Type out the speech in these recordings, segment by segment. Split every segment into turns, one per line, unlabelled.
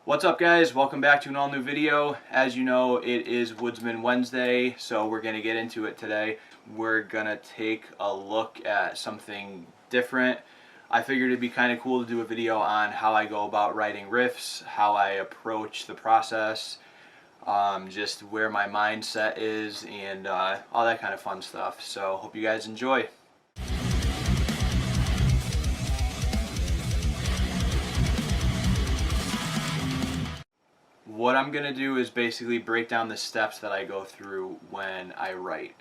What's up, guys? Welcome back to an all new video. As you know, it is Woodsman Wednesday, so we're going to get into it today. We're going to take a look at something different. I figured it'd be kind of cool to do a video on how I go about writing riffs, how I approach the process, just where my mindset is, and all that kind of fun stuff. So hope you guys enjoy. What I'm going to do is basically break down the steps that I go through when I write.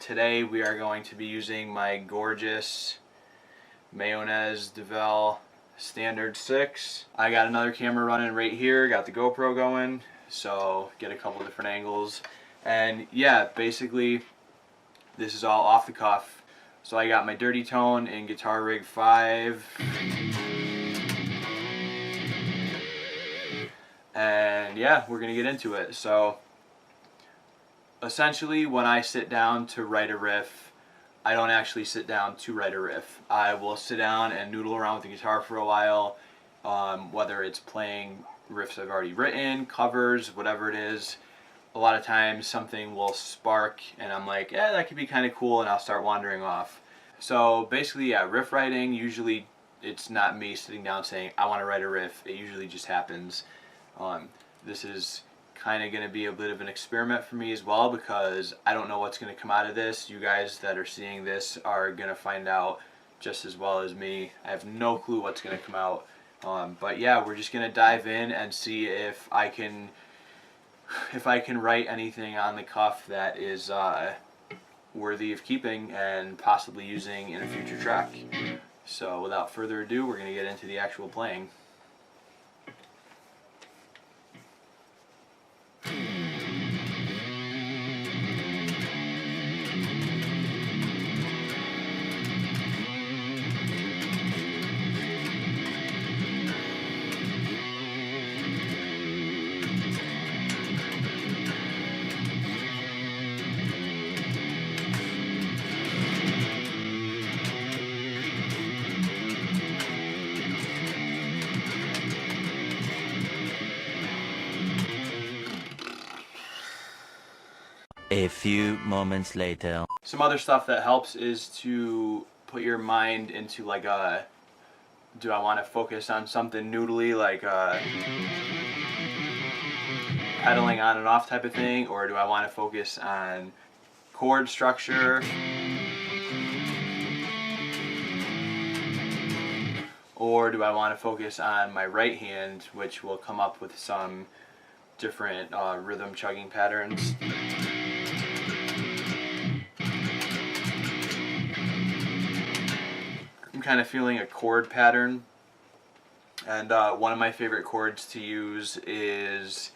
Today we are going to be using my gorgeous Mayones Duvell Standard 6. I got another camera running right here, got the GoPro going, so get a couple different angles. And yeah, basically this is all off the cuff. So I got my dirty tone in Guitar Rig 5. And yeah, we're going to get into it. So essentially when I sit down to write a riff, I don't actually sit down to write a riff. I will sit down and noodle around with the guitar for a while, whether it's playing riffs I've already written, covers, whatever it is. A lot of times something will spark and I'm like, yeah, that could be kind of cool, and I'll start wandering off. So basically, yeah, riff writing, usually it's not me sitting down saying, I want to write a riff. It usually just happens. This is kind of going to be a bit of an experiment for me as well, because I don't know what's going to come out of this. You guys that are seeing this are going to find out just as well as me. I have no clue what's going to come out. But yeah, we're just going to dive in and see if I can write anything on the cuff that is worthy of keeping and possibly using in a future track. So without further ado, we're going to get into the actual playing.
A few moments later.
Some other stuff that helps is to put your mind into like a, do I want to focus on something noodly like pedaling on and off type of thing, or do I want to focus on chord structure, or do I want to focus on my right hand, which will come up with some different rhythm chugging patterns. I'm kind of feeling a chord pattern, and one of my favorite chords to use is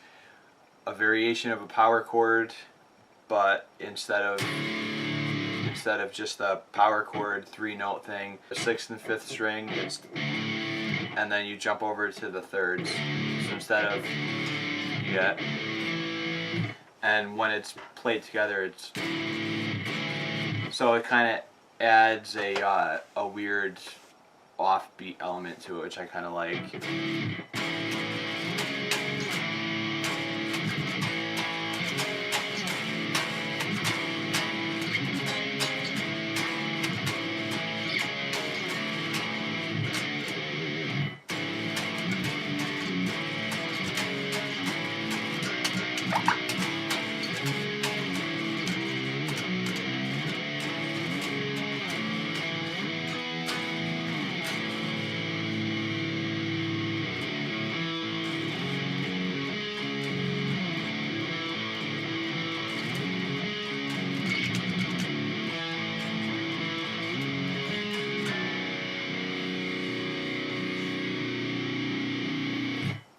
a variation of a power chord, but instead of just a power chord 3-note thing, the 6th and 5th string, and then you jump over to the thirds. So instead of and when it's played together, it's so it kind of adds a weird offbeat element to it, which I kind of like.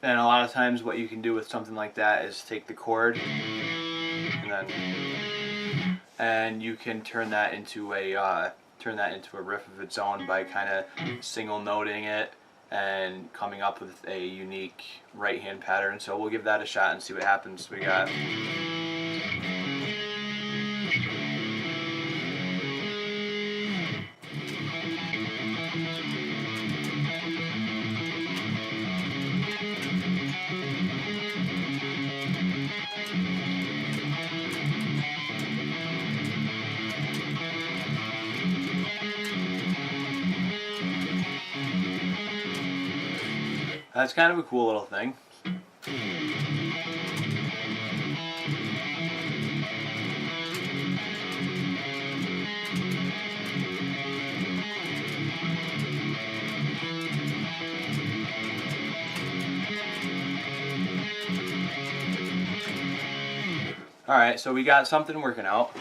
And a lot of times what you can do with something like that is take the chord and you can turn that into a riff of its own by kind of single noting it and coming up with a unique right hand pattern. So we'll give that a shot and see what happens. We got That's kind of a cool little thing. Alright, so we got something working out.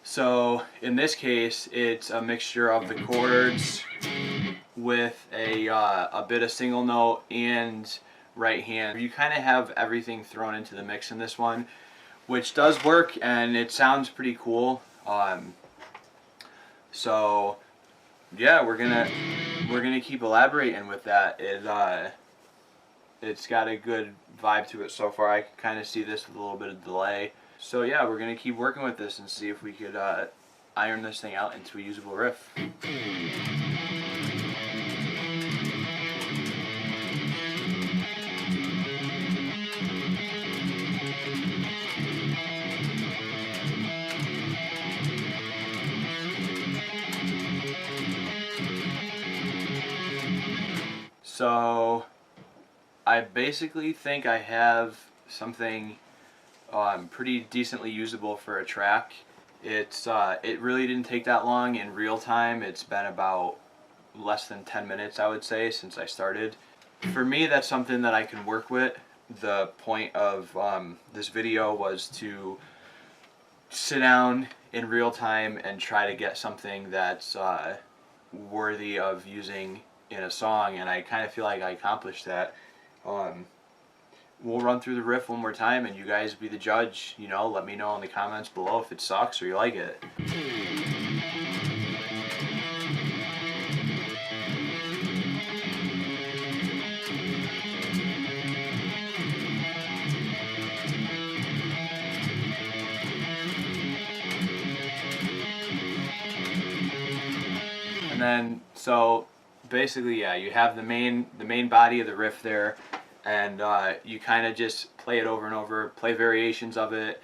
So in this case, it's a mixture of the chords with a bit of single note and right hand. You kind of have everything thrown into the mix in this one, which does work and it sounds pretty cool. So yeah, we're gonna keep elaborating with that. It's got a good vibe to it so far. I can kind of see this with a little bit of delay. So yeah, we're gonna keep working with this and see if we could iron this thing out into a usable riff. So I basically think I have something pretty decently usable for a track. It really didn't take that long in real time. It's been about less than 10 minutes, I would say, since I started. For me, that's something that I can work with. The point of this video was to sit down in real time and try to get something that's worthy of using in a song, and I kind of feel like I accomplished that. We'll run through the riff one more time and you guys be the judge. You know, let me know in the comments below if it sucks or you like it. And then, so basically, yeah, you have the main body of the riff there, and you kind of just play it over and over, play variations of it,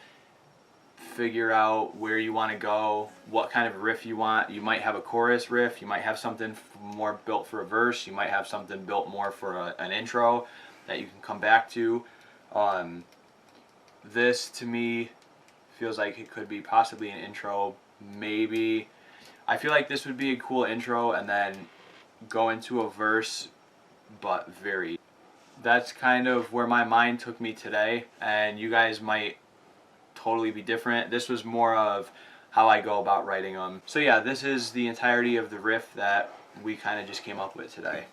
figure out where you want to go, what kind of riff you want. You might have a chorus riff, you might have something more built for a verse, you might have something built more for an intro that you can come back to. This, to me, feels like it could be possibly an intro, maybe. I feel like this would be a cool intro and then go into a verse, but very. That's kind of where my mind took me today, and you guys might totally be different. This was more of how I go about writing them. So yeah, this is the entirety of the riff that we kind of just came up with today.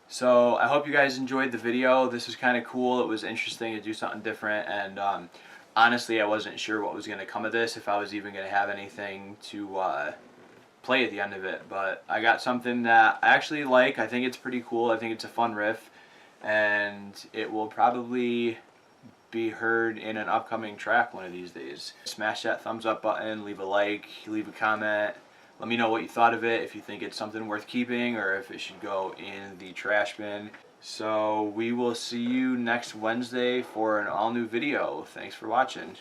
So I hope you guys enjoyed the video. This was kind of cool. It was interesting to do something different, and honestly I wasn't sure what was going to come of this, if I was even going to have anything to play at the end of it, but I got something that I actually like. I think it's pretty cool. I think it's a fun riff, and it will probably be heard in an upcoming track one of these days. Smash that thumbs up button, leave a like, leave a comment. Let me know what you thought of it, if you think it's something worth keeping or if it should go in the trash bin. So we will see you next Wednesday for an all-new video. Thanks for watching.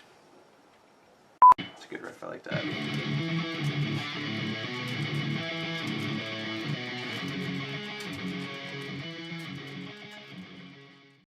It's a good riff, I like that.